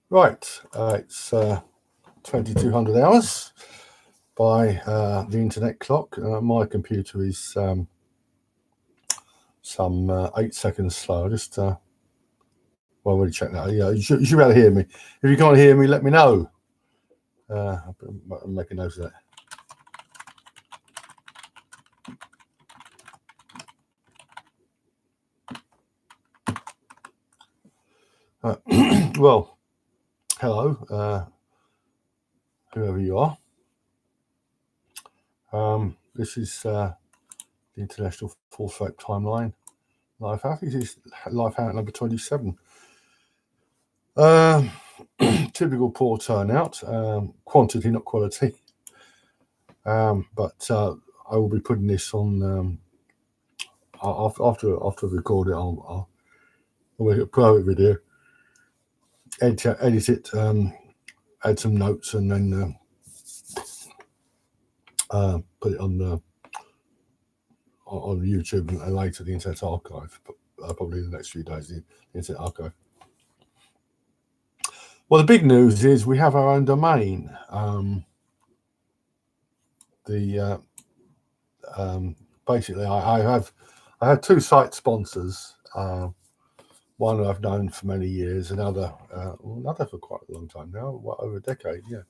Right, it's 2200 hours by the internet clock. My computer is some 8 seconds slow. Just well, we'll check that. Yeah, you should be able to hear me. If you can't hear me, let me know. I'll make a note of that. Well, hello, whoever you are. This is the International Full Swipe Timeline Life Hack. This is Life Hack number 27. Typical poor turnout, quantity, not quality. But I will be putting this on after I record it. I'll make a private video, edit it, add some notes, and then put it on YouTube and later the Internet Archive. Probably in the next few days, the Internet Archive. Well, the big news is we have our own domain. Basically, I have two site sponsors. One I've known for many years, another for quite a long time now, over a decade. Yeah,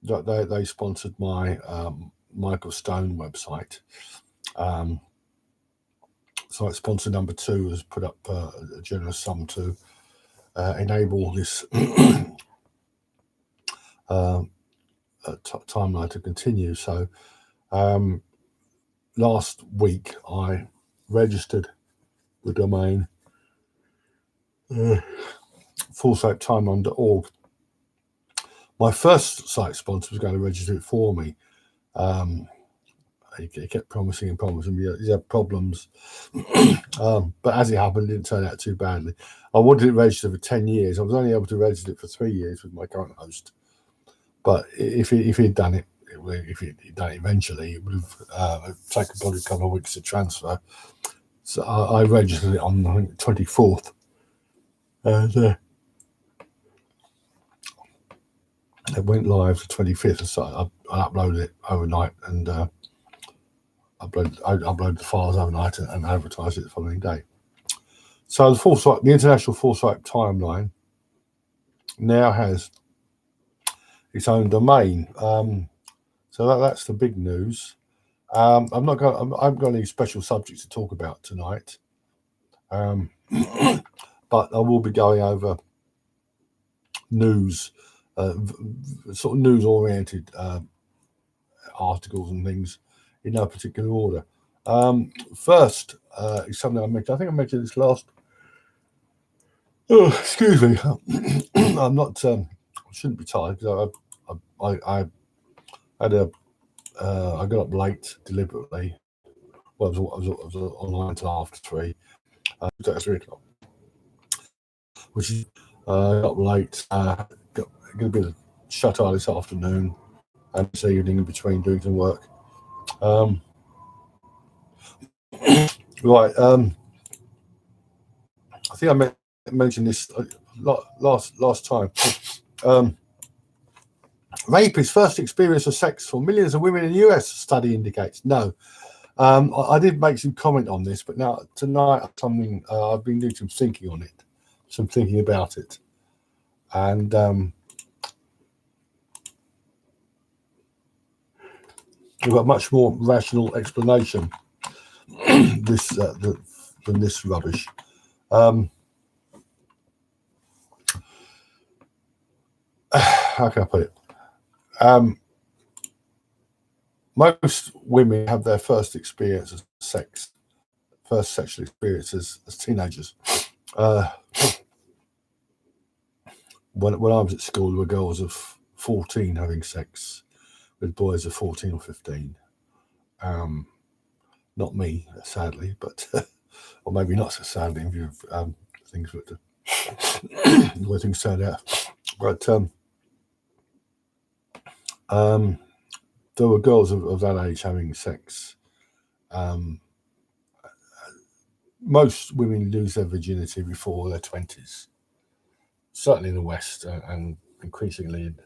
they sponsored my Michael Stone website. Site sponsor number 2 has put up a generous sum to enable this timeline to continue. So last week I registered the domain fullswipetimeline.org. My first site sponsor was going to register it for me. He kept promising, he had problems. But as it happened, it didn't turn out too badly. I wanted it registered for 10 years. I was only able to register it for 3 years with my current host. But if he'd done it, eventually, it would have taken probably a couple of weeks to transfer. So I registered it on, I think, the 24th. And it went live the 25th. So I uploaded it overnight and I uploaded the files overnight and advertised it the following day. So the International Full Swipe Timeline now has its own domain. So that's the big news. I haven't got any special subjects to talk about tonight, but I will be going over news, sort of news-oriented articles and things in no particular order. First is something I mentioned. I think I mentioned this last. Oh, excuse me. I'm not. I shouldn't be tired because I had a. I got up late deliberately. Well, I was online until after 3. It was at 3 o'clock, which is got up late. Got a bit of shut eye this afternoon and this evening in between doing some work. Right. I think I mentioned this last time. Rapist first experience of sex for millions of women in the US, study indicates. No. I did make some comment on this, but now tonight something I've been doing some thinking on it, some thinking about it, and we've got much more rational explanation than this rubbish. How can I put it? Most women have their first experience of sex, first sexual experiences as teenagers. When I was at school, there were girls of 14 having sex with boys of 14 or 15. Not me, sadly, but or maybe not so sadly in view of things the way things turned out. But there were girls of that age having sex. Most women lose their virginity before their 20s. certainly in the West and increasingly in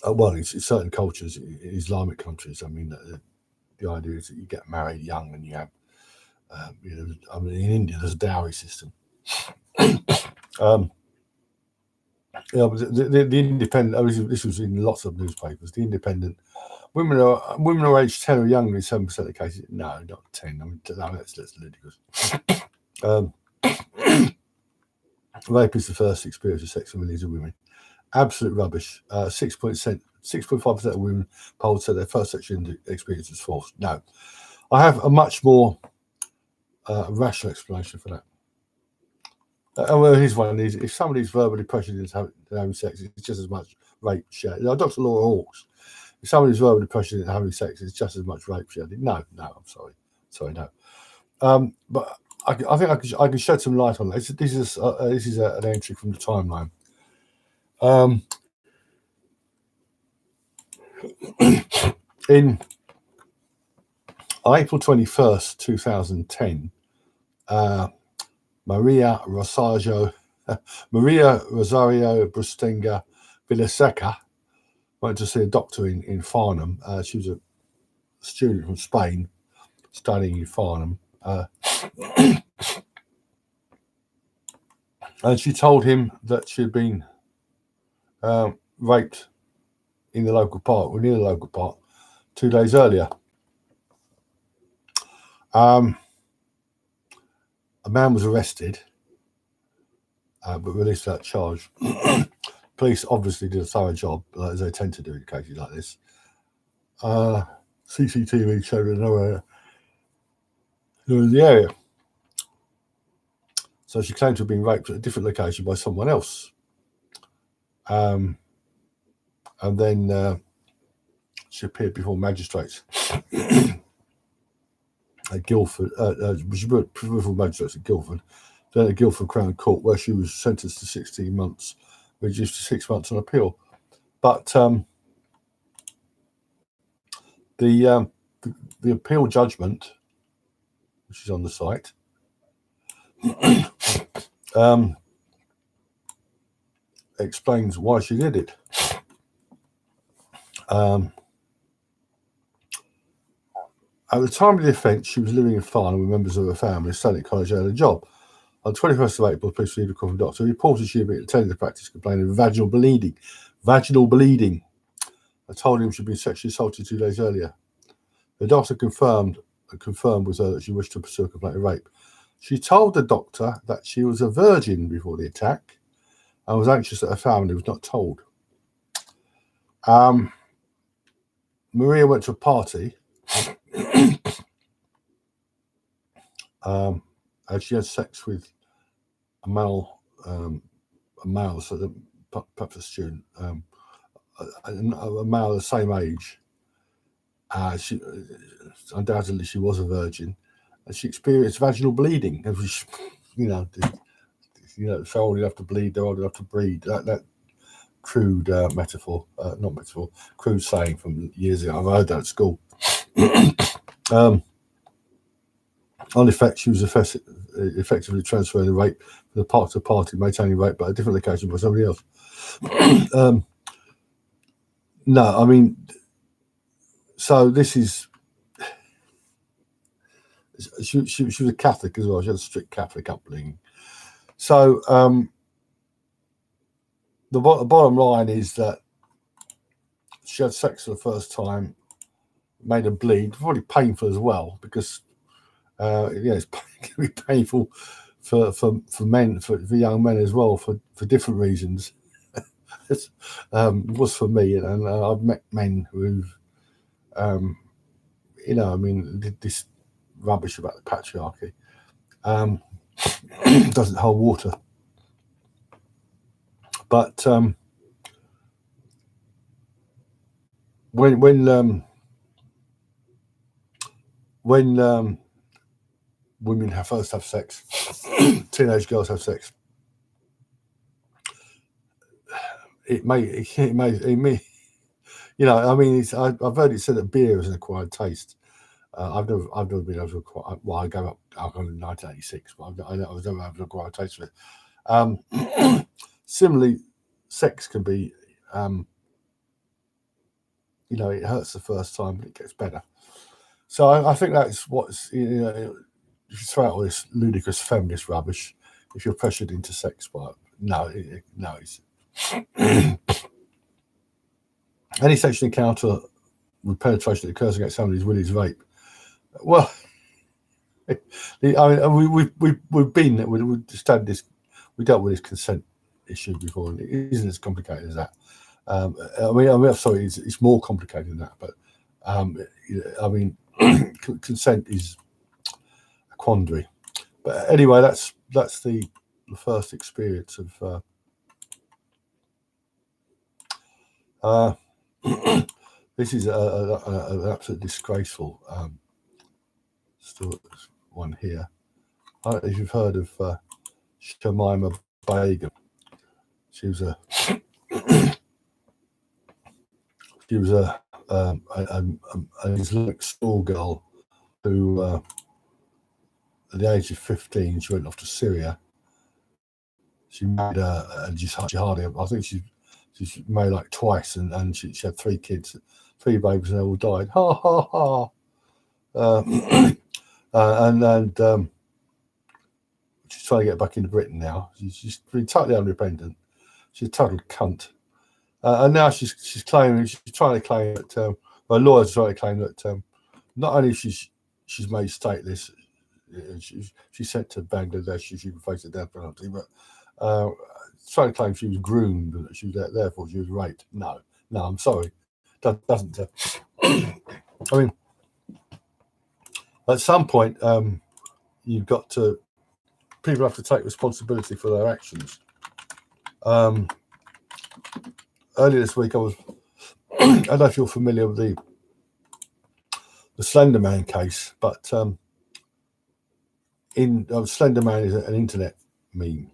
well, in certain cultures, Islamic countries. I mean, the idea is that you get married young and you have, I mean, in India there's a dowry system. But the Independent. This was in lots of newspapers. The Independent. Women are aged 10 or younger in 7% of cases. No, not 10. I mean, that's ludicrous. Rape is the first experience of sex for millions of women. Absolute rubbish. 6.5% of women polled said their first sexual experience was forced. No, I have a much more rational explanation for that. Well, here's one: is if somebody's verbally pressured into having sex, it's just as much rape shared. Dr. Laura Hawkes. If somebody's verbally pressured into having sex, it's just as much rape shared. No, I'm sorry, no. But I think I can shed some light on this. This is an entry from the timeline. In April 21st, 2010, Maria Rosario Brustenga-Vilaseca went to see a doctor in Farnham. She was a student from Spain studying in Farnham. And she told him that she had been raped in the local park, or near the local park, 2 days earlier. A man was arrested, but released without charge. Police obviously did a thorough job, as they tend to do in cases like this. CCTV showed her in the area. So she claimed to have been raped at a different location by someone else. And then she appeared before magistrates at Guildford. She appeared before magistrates at Guildford, then at Guildford Crown Court, where she was sentenced to 16 months, reduced to 6 months on appeal. But the appeal judgment, which is on the site, explains why she did it. At the time of the offence, she was living in Farnham with members of her family, studying at college and had a job. On 21st of April, police received a call from the doctor who reported she had been attending the practice complaining of vaginal bleeding. I told him she'd been sexually assaulted 2 days earlier. The doctor confirmed with her that she wished to pursue a complaint of rape. She told the doctor that she was a virgin before the attack and was anxious that her family was not told. Maria went to a party and she had sex with a male, so perhaps a student, a male the same age. She undoubtedly she was a virgin, and she experienced vaginal bleeding. And which, so old enough to bleed, they're old enough to breed. That crude crude saying from years ago. I've heard that at school. On effect, she was effectively transferring the rape from the part to the party, maintaining rape, but a different occasion by somebody else. No, I mean, so this is. She was a Catholic as well. She had a strict Catholic upbringing. So the bottom line is that she had sex for the first time, made her bleed, probably painful as well, because it's going to be painful for men, for young men as well, for different reasons. It was for me, and I've met men who, this rubbish about the patriarchy doesn't hold water. But when women first have sex, teenage girls have sex, it may, I've heard it said that beer is an acquired taste. I've never been able to acquire. Well, I gave up alcohol in 1986, but I was never able to acquire a taste for it. Similarly, sex can be, it hurts the first time, but it gets better. So I think that's what's, if you throw out all this ludicrous feminist rubbish, if you're pressured into sex by it, no, it's any sexual encounter with penetration that occurs against somebody is willing to rape. Well, I mean, we've studied this, we dealt with this consent issue before, and it isn't as complicated as that. I'm sorry, it's more complicated than that, but I mean, consent is a quandary. But anyway, that's the first experience of. This is an absolute disgraceful one here. I don't know if you've heard of Shamima Begum. She was a Islamic schoolgirl who, at the age of 15, she went off to Syria. She married a jihadi. I think she's married like twice, and she had 3 kids, 3 babies, and they all died. Ha ha ha. And she's trying to get back into Britain now. She's been totally unrepentant. She's a total cunt. And now she's trying to claim that her lawyers are trying to claim that not only she's made stateless, she's sent to Bangladesh, she would face the death penalty, but trying to claim she was groomed and that she was therefore she was raped. No, I'm sorry, that doesn't. I mean, at some point, people have to take responsibility for their actions. Earlier this week, I don't know if you're familiar with the Slender Man case, but Slender Man is an internet meme.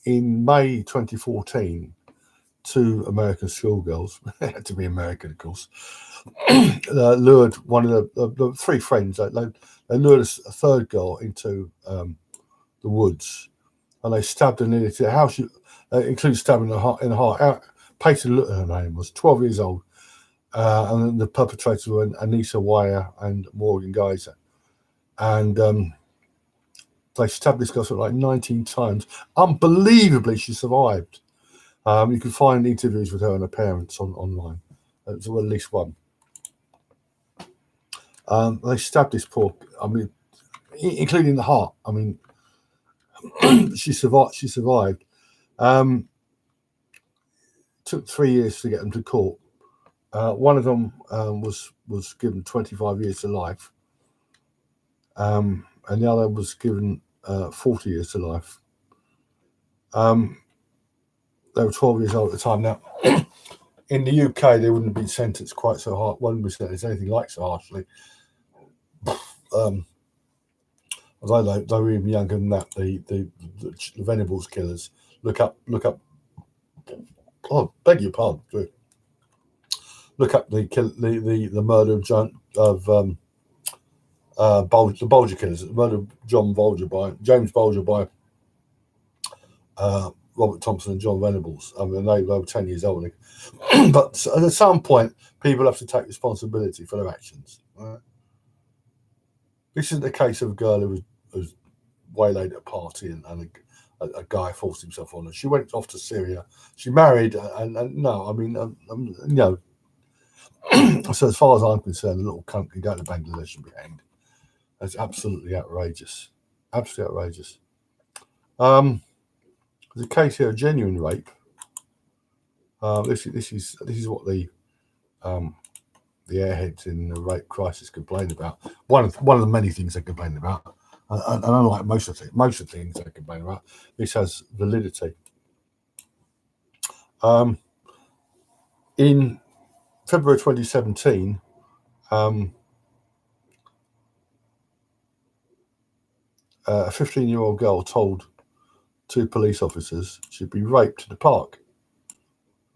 In May 2014, 2 American schoolgirls, they had to be American, of course, lured one of the 3 friends. They lured a 3rd girl into the woods, and they stabbed her nearly to how she. Including stabbing her in the heart. Peyton Luther, her name was, 12 years old, and the perpetrators were Anissa Weier and Morgan Geyser, and they stabbed this girl like 19 times. Unbelievably, she survived. You can find interviews with her and her parents online. There's at least one. They stabbed this poor, including the heart. I mean, she survived. Took 3 years to get them to court. One of them was given 25 years to life, and the other was given 40 years to life. They were 12 years old at the time. Now, in the UK, they wouldn't be sentenced quite so hard. Wouldn't be sentenced anything like so harshly. Although they were even younger than that, the Venables killers. Look up. Oh, beg your pardon. Look up the murder of the Bulger killers. The murder of James Bulger by Robert Thompson and John Venables. I mean, they were 10 years old. But at some point, people have to take responsibility for their actions. Right? This isn't the case of a girl who was waylaid at a party and a guy forced himself on her. She went off to Syria. She married, and no, I mean, so as far as I'm concerned, a little cunt can go to Bangladesh and be hanged. That's absolutely outrageous. Absolutely outrageous. There's a case here of genuine rape. This is what the airheads in the rape crisis complain about. One of the many things they complain about. And unlike most of the things they complain about, this has validity. In February 2017, a 15-year-old girl told 2 police officers she'd been raped in a park.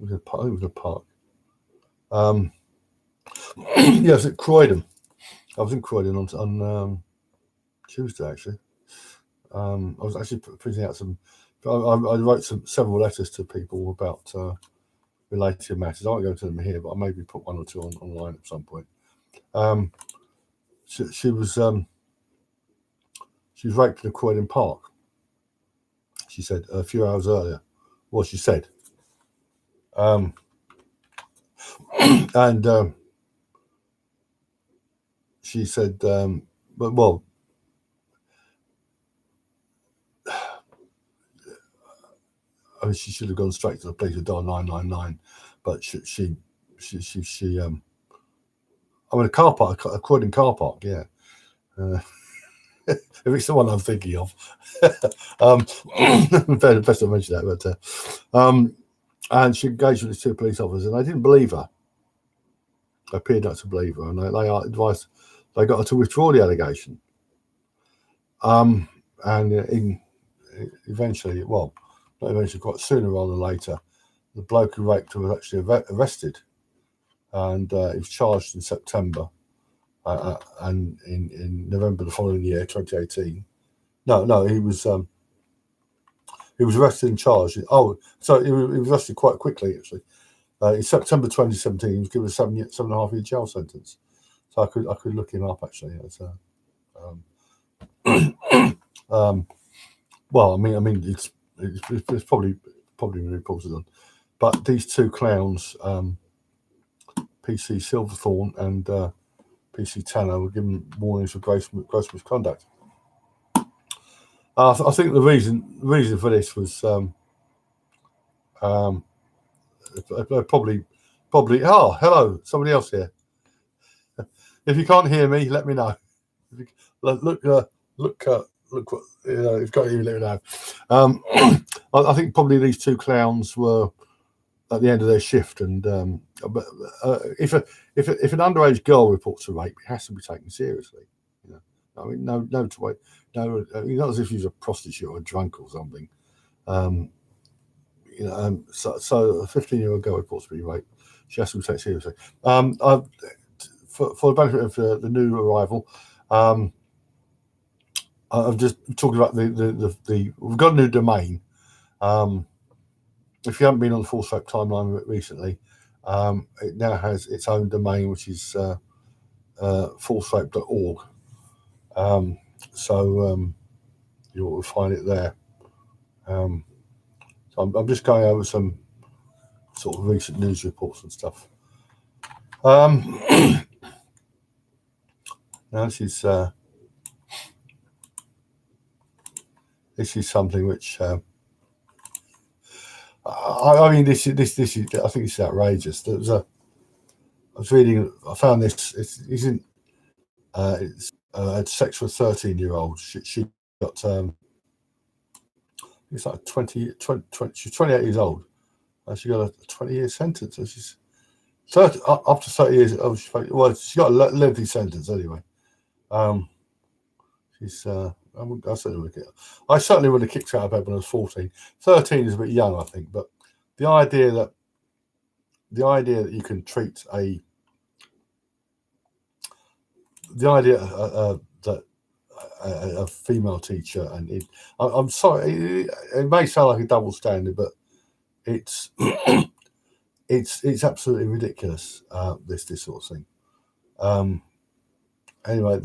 It was a park. Yeah, I was at Croydon. I was in Croydon on Tuesday, actually. I was actually printing out some. I wrote several letters to people about related matters. I won't go into them here, but I maybe put one or two online at some point. She was raped in a Croydon park. She said a few hours earlier. Well, she said, and she said, but well. I mean, she should have gone straight to the police to dial 999, but she I'm in a car park, a Croydon car park, yeah. If it's the one I'm thinking of, best to mention that. But and she engaged with the two police officers, and I didn't believe her. I appeared not to believe her, and they advised they got her to withdraw the allegation. And eventually, well, not eventually, quite sooner rather than later, the bloke who raped her was actually arrested, and he was charged in September. And in November the following year, 2018. No, he was arrested and charged. Oh, so he was arrested quite quickly, actually. In September 2017, he was given a 7.5 year jail sentence. So I could look him up, actually. Well, I mean, it's probably been reported on, but these two clowns, PC Silverthorne and PC Tanner, were given warnings for gross misconduct. I think the reason for this was probably. Oh, hello, somebody else here. If you can't hear me, let me know. Look what you've got here. Let me know. I think probably these two clowns were at the end of their shift, and if an underage girl reports a rape, it has to be taken seriously. You know, I mean, no to wait. No, not as if she was a prostitute or a drunk or something. You know, so a 15-year-old girl reports being raped, she has to be taken seriously. For the benefit of the new arrival, I'm just talking about the we've got a new domain. If you haven't been on the False Rape timeline recently, it now has its own domain, which is falserape.org. So you'll find it there. So I'm just going over some sort of recent news reports and stuff. Now this is something which I mean this is I think it's outrageous. I was reading. I found this. It's had sex with a 13-year-old. She got it's like 20. She's 28 years old. She got a 20-year sentence. So she's 30 after 30 years. Oh, she got a lengthy sentence anyway. She's. I certainly would have kicked her out of bed when I was 14. 13 is a bit young, I think, but the idea that you can treat that a female teacher, and I'm sorry, it may sound like a double standard, but it's it's absolutely ridiculous. This sort of thing. Anyway,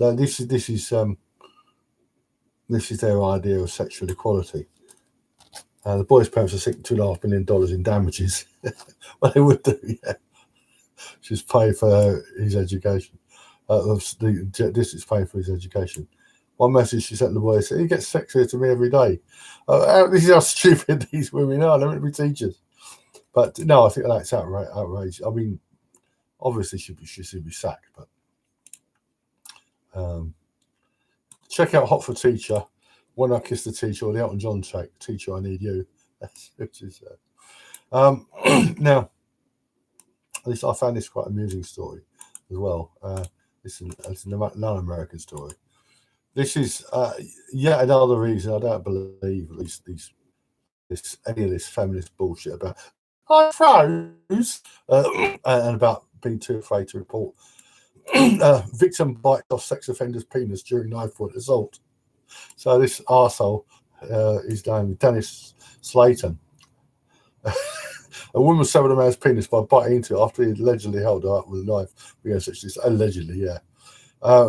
this is their idea of sexual equality. The boy's parents are seeking $2.5 million in damages. Well, they would do, yeah. Just pay for his education. This is paying for his education. One message she sent the boy said, "He gets sexier to me every day." This is how stupid these women are. They're meant to be teachers. But no, I think that's outrageous. I mean, obviously she should be sacked. But check out Hot for Teacher, When I Kissed the Teacher, or the Elton John track, Teacher, I Need You. Which is now, at least I found this quite amusing story as well. It's a non-American story. This is yet another reason I don't believe at least any of this feminist bullshit about I froze and about been too afraid to report. Victim bites off sex offender's penis during knife-point assault. So this arsehole, his name is Dennis Slayton. A woman severed a man's penis by biting into it after he allegedly held her up with a knife. Allegedly, yeah.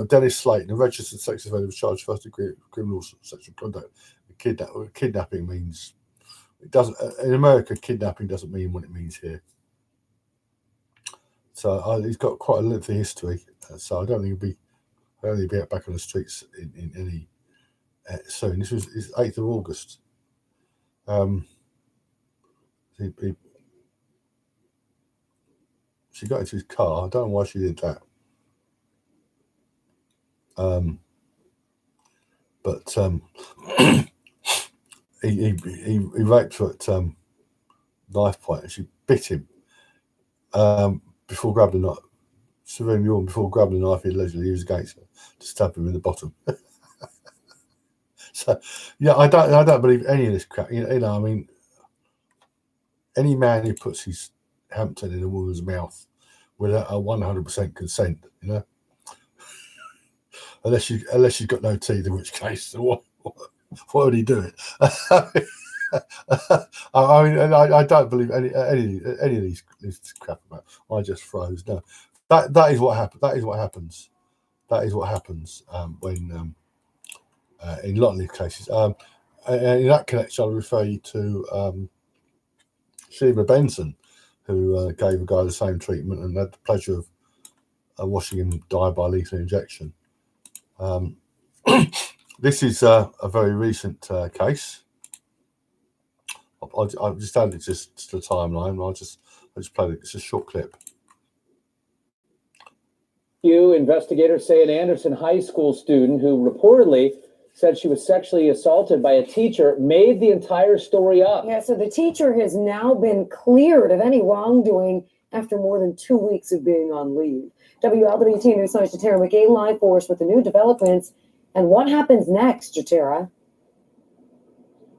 Dennis Slayton, a registered sex offender, was charged first degree criminal sexual conduct. Kidnapping means it doesn't in America. Kidnapping doesn't mean what it means here. So he's got quite a lengthy history. So I don't think he'll be back on the streets in any soon. This was his 8th of August. She got into his car. I don't know why she did that. But he raped her at knife point, and she bit him before grabbing the knife. Severely wrong. Before grabbing the knife, he allegedly used against her to stab him in the bottom. So yeah, I don't believe any of this crap. You know, I mean, any man who puts his Hampton in a woman's mouth without a 100% consent, you know, unless she's got no teeth, in which case, what would he do it? I mean, I don't believe any of these crap about. I just froze. No, that is what happened. That is what happens. That is what happens when in a lot of these cases. And in that connection, I'll refer you to Shamima Begum, who gave a guy the same treatment and had the pleasure of watching him die by lethal injection. This is a very recent case. I'll just add it just to the timeline. I'll just play it. It's a short clip. Investigators say an Anderson High School student who reportedly said she was sexually assaulted by a teacher made the entire story up. Yeah, so the teacher has now been cleared of any wrongdoing after more than 2 weeks of being on leave. WLWT News Science Jatera McGee live for us with the new developments. And what happens next, Jatera?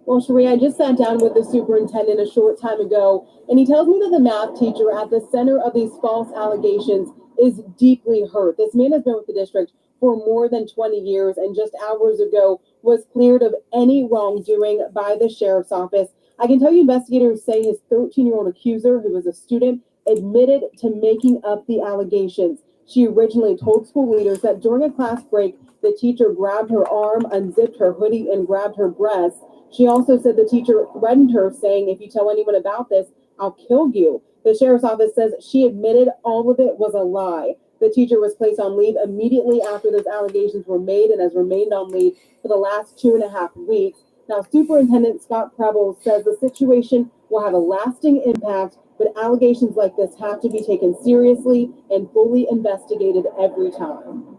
Well, Cherie, I just sat down with the superintendent a short time ago, and he tells me that the math teacher at the center of these false allegations is deeply hurt. This man has been with the district for more than 20 years and just hours ago was cleared of any wrongdoing by the sheriff's office. I can tell you investigators say his 13-year-old accuser, who was a student, admitted to making up the allegations. She originally told school leaders that during a class break, the teacher grabbed her arm, unzipped her hoodie, and grabbed her breast. She also said the teacher threatened her, saying, "If you tell anyone about this, I'll kill you." The sheriff's office says she admitted all of it was a lie. The teacher was placed on leave immediately after those allegations were made and has remained on leave for the last 2.5 weeks. Now, Superintendent Scott Preble says the situation will have a lasting impact, but allegations like this have to be taken seriously and fully investigated every time.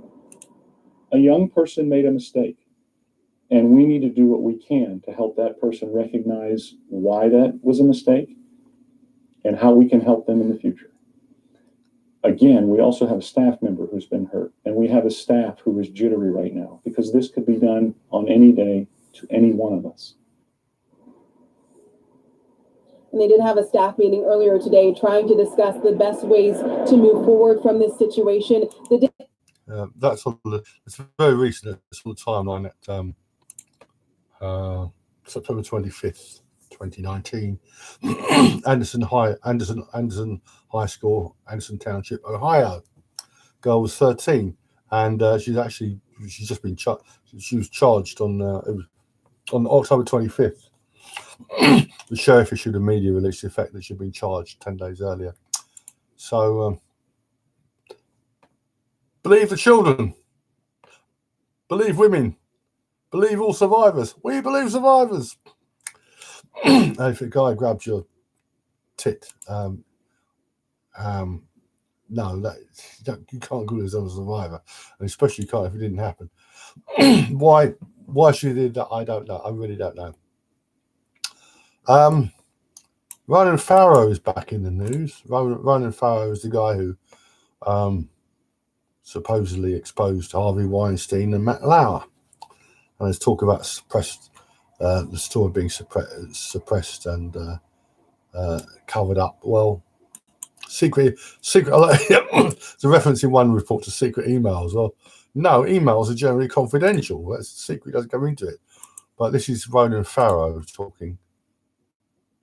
A young person made a mistake, and we need to do what we can to help that person recognize why that was a mistake and how we can help them in the future. Again, we also have a staff member who's been hurt, and we have a staff who is jittery right now because this could be done on any day to any one of us. And they did have a staff meeting earlier today trying to discuss the best ways to move forward from this situation. That's all. It's very recent. It's all the timeline at September 25th, 2019. Anderson High School, Anderson Township, Ohio. Girl was 13, and she's just been charged. She was charged on October 25th. The sheriff issued a media release to the effect that she'd been charged 10 days earlier. So believe the children, believe women, believe all survivors. We believe survivors. If a guy grabs your tit, no, you can't call yourself a survivor, and especially you can't if it didn't happen. Why she did that, I don't know. I really don't know. Ronan Farrow is back in the news. Ronan Farrow is the guy who supposedly exposed Harvey Weinstein and Matt Lauer. And there's talk about the story being suppressed and covered up. Well, secret. There's a reference in one report to secret emails. Well, no, emails are generally confidential. That's secret, doesn't go into it. But this is Ronan Farrow talking.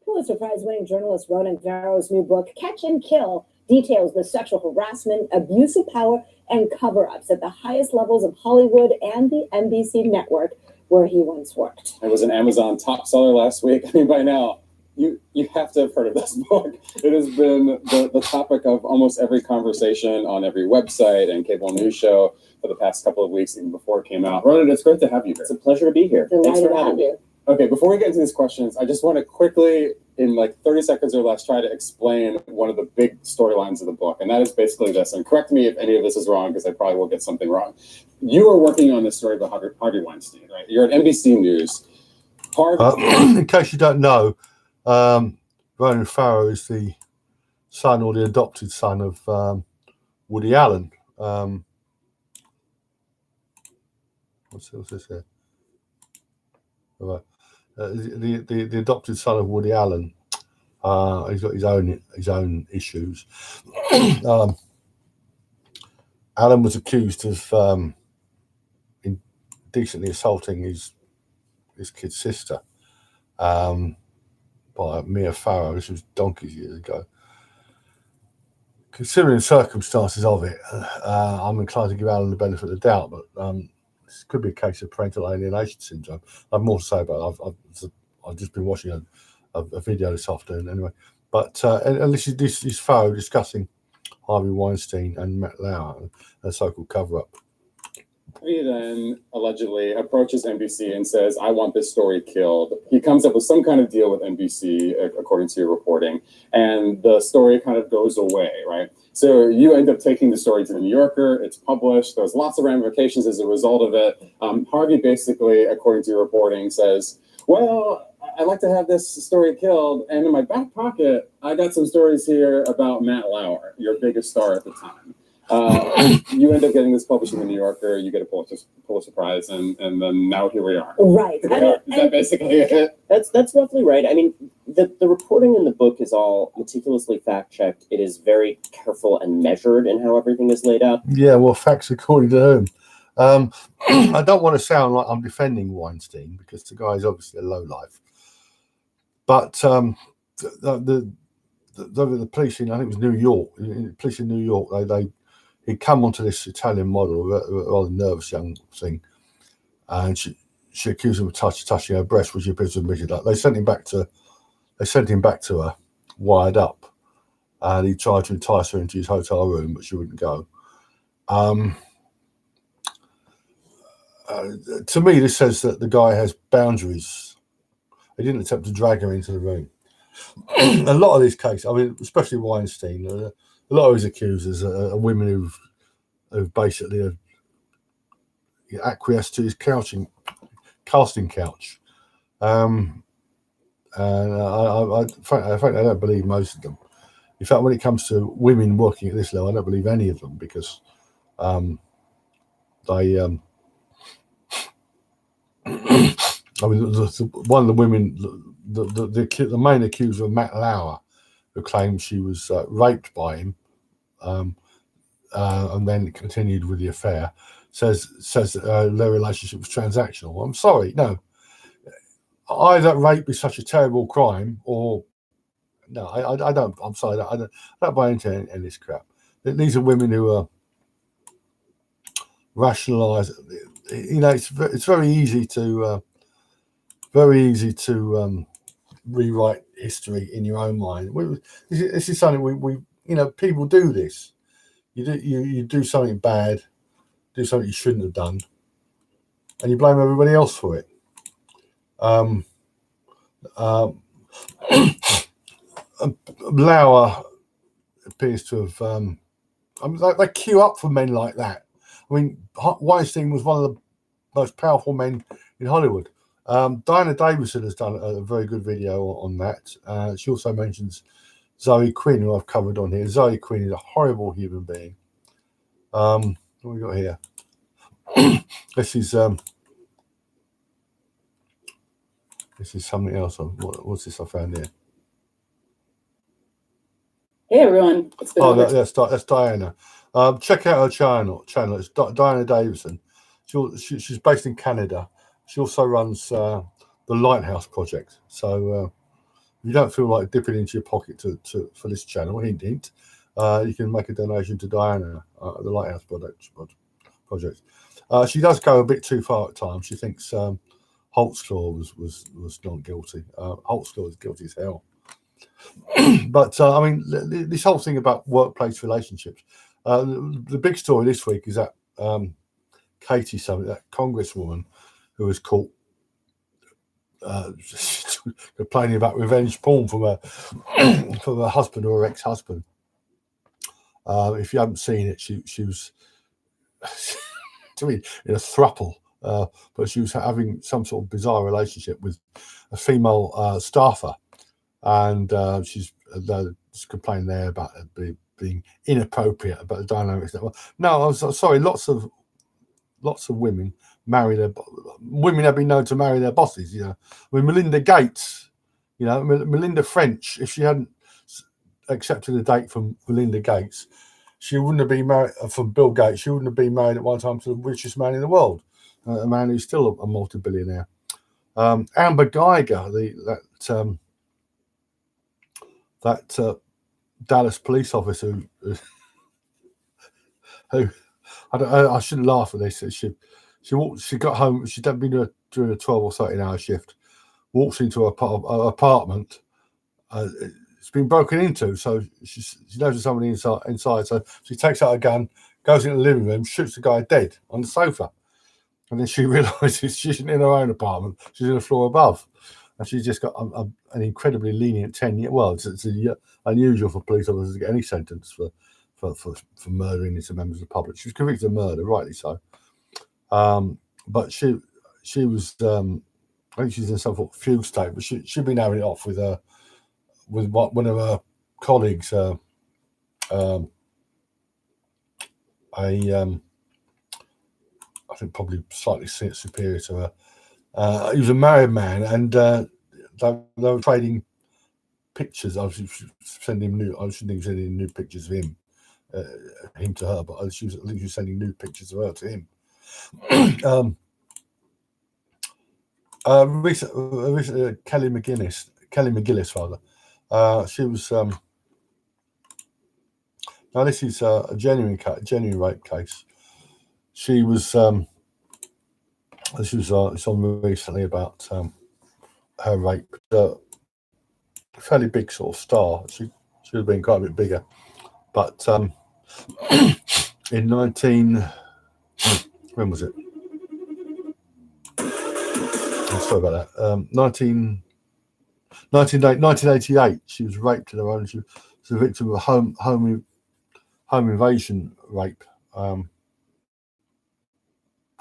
Pulitzer Prize-winning journalist Ronan Farrow's new book, Catch and Kill, details the sexual harassment, abuse of power, and cover-ups at the highest levels of Hollywood and the NBC network, where he once worked. It was an Amazon top seller last week. I mean, by now, you have to have heard of this book. It has been the topic of almost every conversation on every website and cable news show for the past couple of weeks, even before it came out. Ronan, it's great to have you here. It's a pleasure to be here. Thanks for having me. Okay, before we get into these questions, I just want to quickly, in like 30 seconds or less, try to explain one of the big storylines of the book. And that is basically this. And correct me if any of this is wrong, because I probably will get something wrong. You are working on this story about Harvey Weinstein, right? You're at NBC News. In case you don't know, Ronan Farrow is the son or the adopted son of Woody Allen. What's this here? All right. The adopted son of Woody Allen. He's got his own issues. Allen was accused of indecently assaulting his kid's sister by Maria Farrow. This was donkeys years ago. Considering the circumstances of it, I'm inclined to give Allen the benefit of the doubt, but this could be a case of parental alienation syndrome. I have more to say about it. I've just been watching a video this afternoon anyway. But and this is Farrow discussing Harvey Weinstein and Matt Lauer, a so-called cover-up. He then allegedly approaches NBC and says, I want this story killed. He comes up with some kind of deal with NBC, according to your reporting, and the story kind of goes away, right? So you end up taking the story to the New Yorker. It's published. There's lots of ramifications as a result of it. Harvey basically, according to your reporting, says, well, I'd like to have this story killed. And in my back pocket, I got some stories here about Matt Lauer, your biggest star at the time. You end up getting this published in the New Yorker. You get a Pulitzer Prize, and then now here we are. Right. Is that basically it? That's roughly right. I mean, the reporting in the book is all meticulously fact-checked. It is very careful and measured in how everything is laid out. Yeah, well, facts according to whom? I don't want to sound like I'm defending Weinstein, because the guy is obviously a lowlife. But the police in, I think it was New York, police in New York, he'd come onto this Italian model, a rather nervous young thing, and she accused him of touching her breast, which he appears to have admitted. They sent him back to her, wired up, and he tried to entice her into his hotel room, but she wouldn't go. To me, this says that the guy has boundaries. He didn't attempt to drag her into the room. A lot of these cases, I mean, especially Weinstein, a lot of his accusers are women who've basically acquiesced to his casting couch. And I frankly, I don't believe most of them. In fact, when it comes to women working at this level, I don't believe any of them, because they I mean, one of the women, the main accuser of Matt Lauer, who claimed she was raped by him, and then continued with the affair, says their relationship was transactional. Well, I'm sorry, no. Either rape is such a terrible crime, or no, I don't. I'm sorry, I don't buy into any of this crap. These are women who are rationalised. You know, it's very easy to rewrite history in your own mind. This is something we people do this. You do something bad, do something you shouldn't have done, and you blame everybody else for it. Lauer appears to have. I mean, they queue up for men like that. I mean, Weinstein was one of the most powerful men in Hollywood. Diana Davison has done a very good video on that. She also mentions Zoe Quinn, who I've covered on here. Zoe Quinn is a horrible human being. What have we got here? This is something else. What's this I found here? Hey everyone, it's been over. That's Diana. Check out her channel. It's Diana Davidson. She's based in Canada. She also runs the Lighthouse Project. So if you don't feel like dipping into your pocket for this channel, hint, hint, you can make a donation to Diana, the Lighthouse Project. She does go a bit too far at times. She thinks Holtzclaw was not guilty. Holtzclaw is guilty as hell. But I mean, this whole thing about workplace relationships. The big story this week is that Katie, that Congresswoman who was caught complaining about revenge porn from her husband or her ex-husband. If you haven't seen it, she was to me in a throuple, but she was having some sort of bizarre relationship with a female staffer, and she's complaining there about it being inappropriate about the dynamics. No, I'm sorry. Lots of women women have been known to marry their bosses. You know, with Melinda Gates, you know, Melinda French, if she hadn't accepted a date from Melinda Gates, she wouldn't have been married from Bill Gates. She wouldn't have been married at one time to the richest man in the world, a man who's still a multi-billionaire. Amber Geiger, that Dallas police officer who I shouldn't laugh at this. She got home. She'd been doing a 12 or 13-hour shift. Walks into her apartment. It's been broken into, so she knows there's somebody inside. So she takes out a gun, goes into the living room, shoots the guy dead on the sofa, and then she realizes she's in her own apartment. She's in the floor above, and she's just got an incredibly lenient 10-year. Well, it's unusual for police officers to get any sentence for murdering into members of the public. She was convicted of murder, rightly so. But she was I think she's in some sort of fugue state, but she'd been having it off with one of her colleagues, I think probably slightly superior to her. He was a married man, and they were trading pictures. I was sending new pictures of him to her, but I think she was sending new pictures of her to him. Recently, Kelly McGillis, rather. She was. Now this is a genuine rape case. She was. This was it's on recently about her rape. A fairly big sort of star. She should have been quite a bit bigger, but in when was it? I'm sorry about that. 1988, she was raped in her own. She was a victim of a home invasion rape. Oh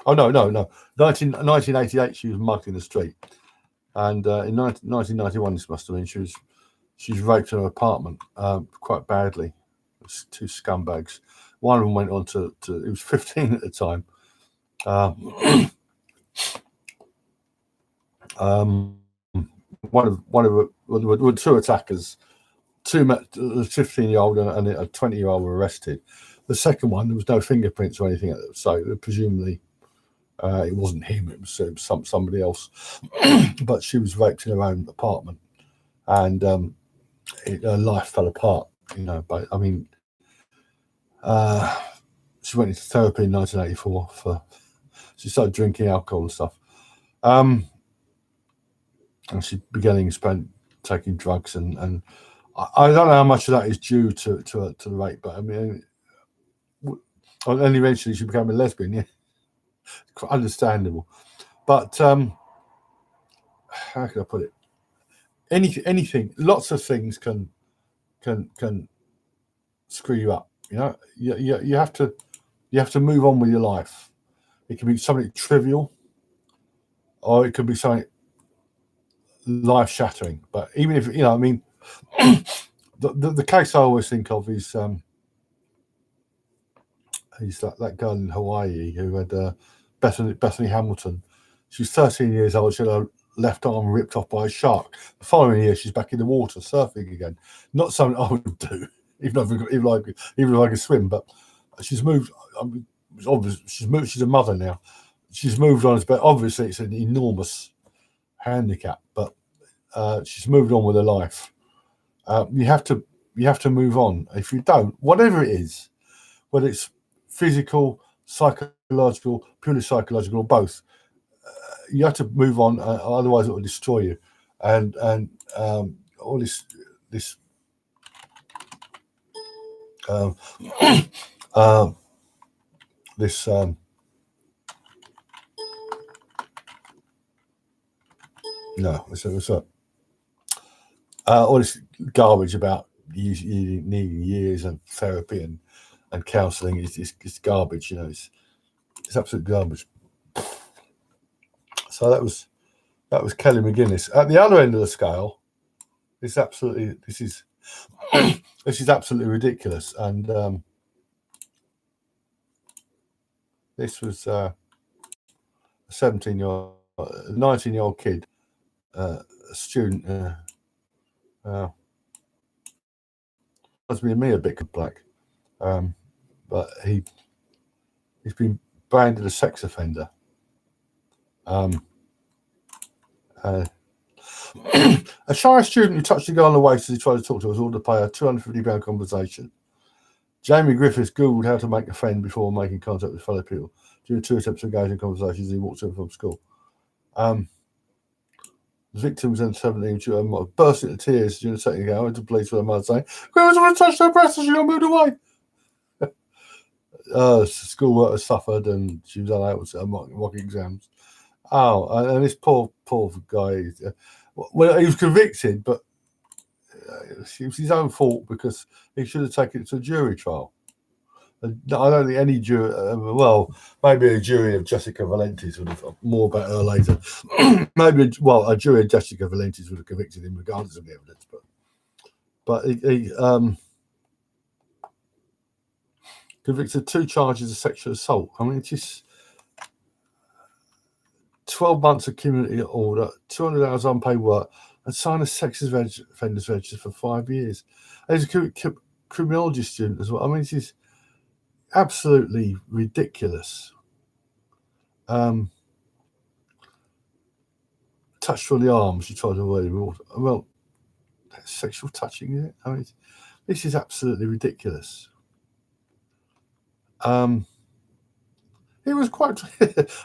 no. 1988, she was mugged in the street, and in 1991, this must have been, she was raped in her apartment quite badly. It was two scumbags. One of them went on to he was 15 at the time. One of two attackers, a 15-year-old and a 20-year-old were arrested. The second one, there was no fingerprints or anything, so presumably it wasn't him. It was somebody else. But she was raped in her own apartment, and her life fell apart. You know, but I mean, she went into therapy in 1984 she started drinking alcohol and stuff. And she began taking drugs, and I don't know how much of that is due to the rape, but I mean, and eventually she became a lesbian. Yeah, quite understandable. But how can I put it? Anything, lots of things can screw you up. You know, you have to move on with your life. It can be something trivial, or it could be something life-shattering. But even if, you know, I mean, the case I always think of is that girl in Hawaii who had Bethany Hamilton. She was 13 years old. She had her left arm ripped off by a shark. The following year, she's back in the water surfing again. Not something I would do. even if I can swim. But she's moved. I mean, it's obvious she's moved. She's a mother now. She's moved on, but obviously it's an enormous handicap. But she's moved on with her life. You have to move on. If you don't, whatever it is, whether it's physical, psychological, purely psychological, or both, you have to move on. Otherwise, it will destroy you. And all this all this garbage about you needing years of therapy and counselling is garbage. You know, it's absolute garbage. So that was Kelly McGuinness. At the other end of the scale, this is absolutely ridiculous. And this was a 19-year-old kid, a student. Must be me a bit black, but he's been branded a sex offender. A shy student who touched a girl on the waist as he tried to talk to her was ordered to pay a £250 compensation. Jamie Griffiths googled how to make a friend before making contact with fellow people. During 2 attempts to engage in conversations, he walked in from school. The victim was then 17, burst into tears during the second hour, went to police with her mother saying, "Girls want to touch her breasts," and she got moved away. School workers suffered and she was unable to mock exams. And this poor guy, well, he was convicted, but it was his own fault because he should have taken it to a jury trial. I don't think any jury, maybe a jury of Jessica Valenti's would have, more about her later. A jury of Jessica Valenti's would have convicted him regardless of the evidence. But he convicted of 2 charges of sexual assault. I mean, it's just 12 months of community order, 200 hours unpaid work, and signed a sex offenders register for 5 years. And he's a criminology student as well. I mean, this is absolutely ridiculous. Touched on the arm, she tried to avoid him. Well, that's sexual touching, isn't it? I mean, this is absolutely ridiculous. He was quite.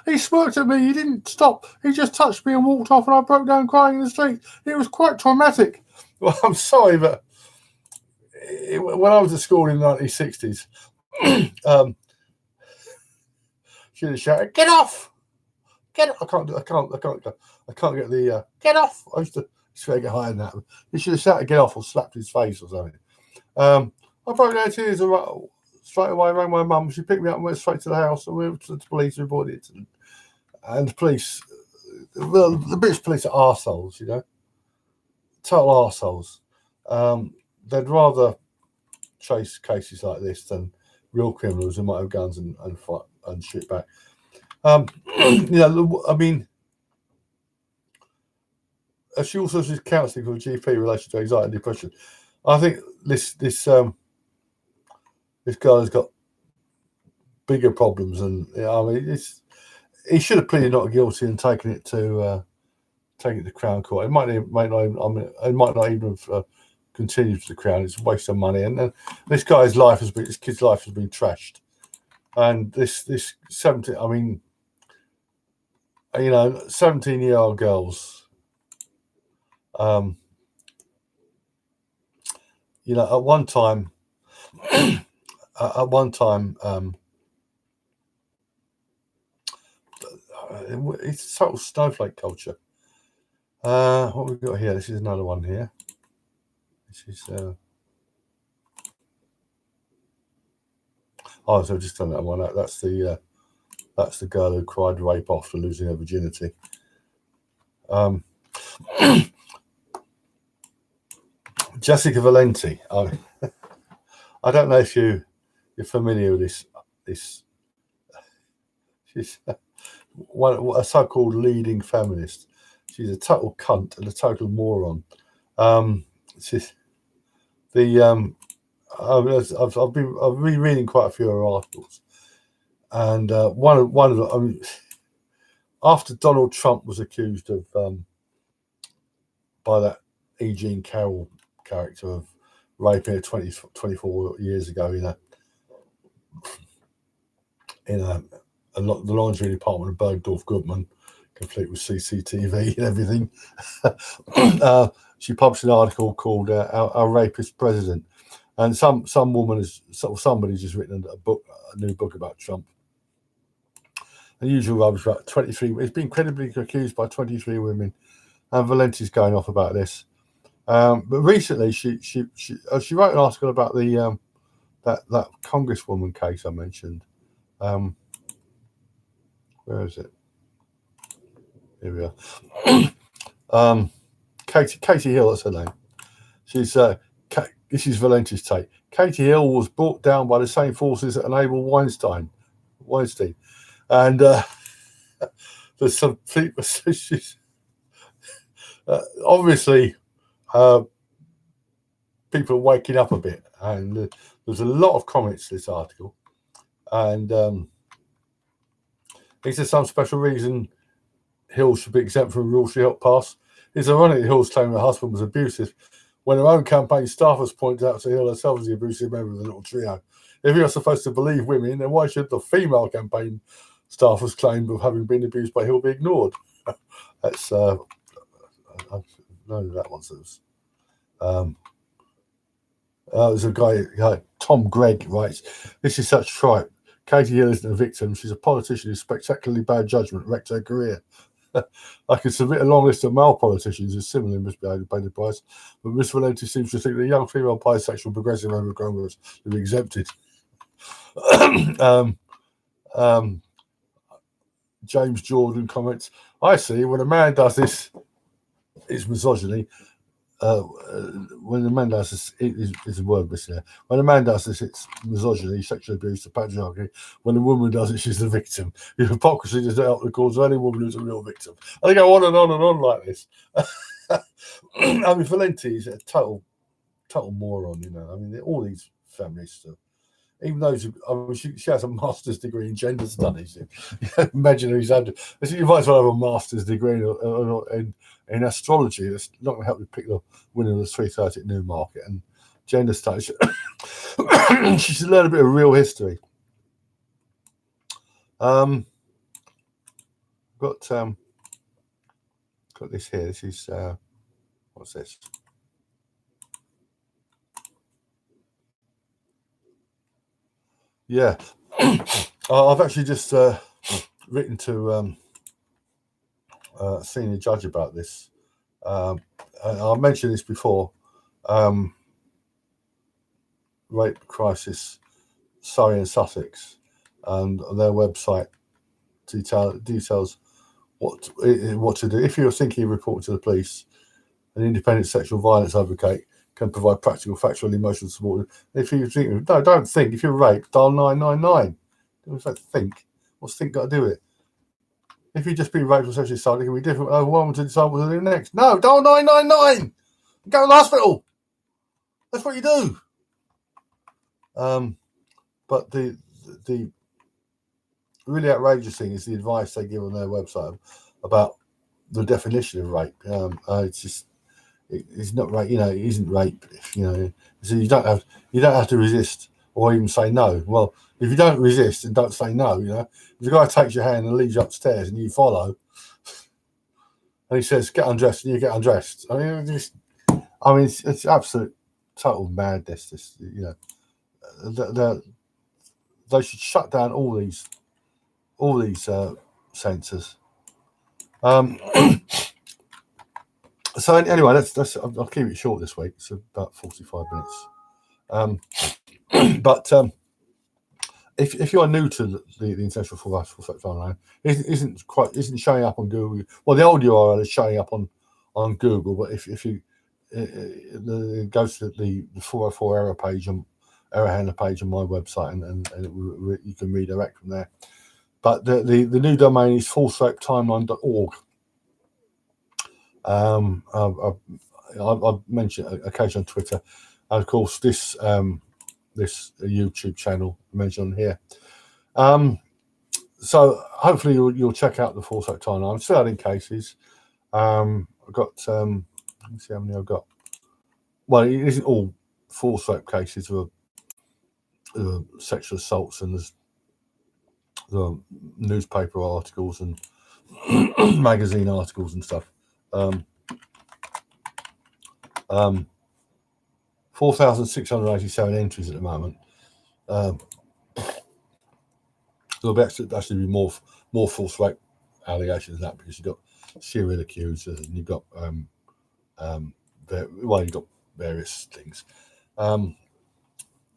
He smirked at me. He didn't stop. He just touched me and walked off, and I broke down crying in the street. It was quite traumatic. Well, I'm sorry, but when I was at school in the 1960s, she'd have shouted, "Get off! Get off!" I can't get the get off. I used to get higher than that. He should have shouted, "Get off!" or slapped his face or something. I broke down tears straight away. I rang my mum. She picked me up and went straight to the house, and we went to the police, reported it. And the police, the British police are arseholes, you know, total arseholes. They'd rather chase cases like this than real criminals who might have guns and fight and shoot back. You know, I mean, she also does counselling for a GP in relation to anxiety and depression. I think this guy has got bigger problems, and I mean, he should have pleaded not guilty and taken it to Crown Court. It might not even have continued to the Crown. It's a waste of money, and this kid's life has been trashed. And this 17, I mean, you know, 17-year-old girls, you know, at one time, it's total snowflake culture. What we've got here, this is another one here. This is so I've just done that one. That's the girl who cried rape after losing her virginity. Jessica Valenti. I don't know if you're familiar with this. She's a so-called leading feminist. She's a total cunt and a total moron. She's I've been rereading quite a few of her articles, and one of them, I mean, after Donald Trump was accused of by that E. Jean Carroll character of raping her 24 years ago in the laundry department of Bergdorf Goodman, complete with CCTV and everything. She published an article called "Our Rapist President," and some woman has somebody's just written a new book about Trump. The usual rubbish about 23. It's been credibly accused by 23 women, and Valenti's going off about this. But recently, she wrote an article about the that Congresswoman case I mentioned. Where is it? Here we are. Katie Hill, that's her name. She's this is Valenti's take. Katie Hill was brought down by the same forces that enabled Weinstein, and there's some people. She's obviously people are waking up a bit, and there's a lot of comments to this article, and is there some special reason Hill should be exempt from rules she helped pass? It's ironic that Hill's claim her husband was abusive when her own campaign staffers pointed out to Hill herself as the abusive member of the little trio. If you're supposed to believe women, then why should the female campaign staffers' claim of having been abused by Hill be ignored? That's I know that one says. There's a guy, Tom Gregg, writes, "This is such tripe. Katie Hill isn't a victim. She's a politician whose spectacularly bad judgment wrecked her career. I could submit a long list of male politicians who similarly misbehaved by the price, but Miss Valenti seems to think that young female bisexual progressive member of Congress should be exempted." James Jordan comments, "I see when a man does this, it's misogyny. When a man does this, it's a word missing there. When a man does this, it's misogyny, sexual abuse, the patriarchy. When a woman does it, she's the victim. The hypocrisy does not help the cause of any woman who's a real victim." And they go on and on and on like this. I mean, Valenti is a total moron, I mean, all these feminists are, even those who, I mean, she has a master's degree in gender studies. Imagine who's had, you might as well have a master's degree in astrology. That's not going to help you pick the winner of the 3:30 at Newmarket and gender studies. She should learn a bit of real history. Got this here. This is what's this? Yeah, I've actually just written to a senior judge about this. I mentioned this before. Rape crisis, Surrey and Sussex, and their website details what to do if you're thinking of reporting to the police. An independent sexual violence advocate can provide practical, factual, and emotional support. If you think, no, don't think. If you're raped, dial 999. Don't think. What's think got to do with it? If you've just been raped or sexually assaulted, it can be different. Overwhelming to decide what to do next. No, dial 999. Go to the hospital. That's what you do. But the really outrageous thing is the advice they give on their website about the definition of rape. It's just. It's not rape, it isn't rape. So you don't have to resist or even say no. Well, if you don't resist and don't say no, if the guy takes your hand and leads you upstairs and you follow, and he says get undressed and you get undressed. It's absolute total madness. This, they should shut down all these centres. So anyway, that's. I'll keep it short this week. It's about 45 minutes. But if you are new to the International Philosophical Sex Online, it isn't showing up on Google. Well, the old URL is showing up on Google, but if you it goes to the 404 error page and error handler page on my website, and you can redirect from there. But the new domain is fullsopetimeline.org. I've mentioned occasionally on Twitter, and of course this this YouTube channel mentioned here. So hopefully you'll check out the force rape timeline. I'm still adding cases. I've got let's see how many I've got. Well, it isn't all force rape cases of sexual assaults, and there's the newspaper articles and magazine articles and stuff. 4,687 entries at the moment. There'll be actually be more force rape allegations than that, because you've got serial accusers and you've got you've got various things. I'll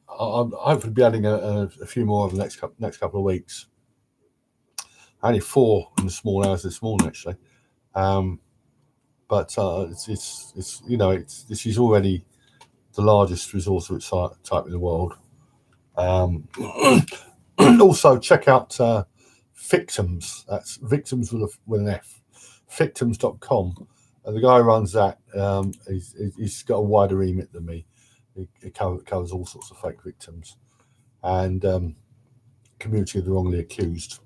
hopefully be adding a few more over the next couple of weeks. Only 4 in the small hours this morning, actually. But it's this is already the largest resource of its type in the world. Also, check out Victims. That's victims with an F. Victims.com. The guy who runs that. He's got a wider remit than me. It covers all sorts of fake victims and community of the wrongly accused.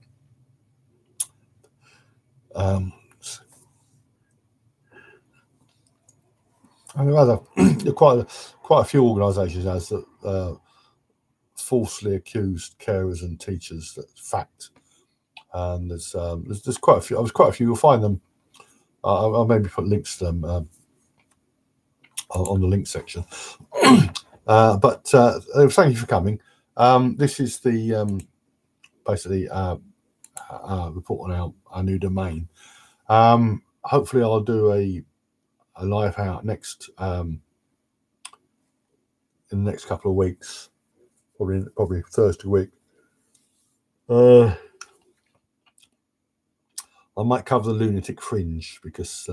Quite a few organisations has falsely accused carers and teachers. That's fact. And there's quite a few. There's quite a few. You'll find them. I'll maybe put links to them on the link section. But thank you for coming. This is the basically report on our new domain. Hopefully, I'll do a live hangout next in the next couple of weeks, probably Thursday week. I might cover the lunatic fringe, because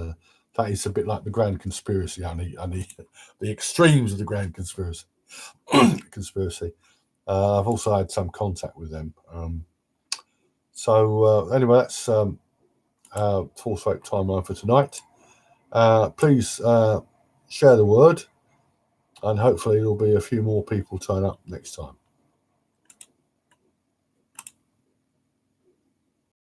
that is a bit like the grand conspiracy, the extremes of the grand conspiracy. I've also had some contact with them. Anyway, that's force rape timeline for tonight. Please share the word, and hopefully there'll be a few more people turn up next time.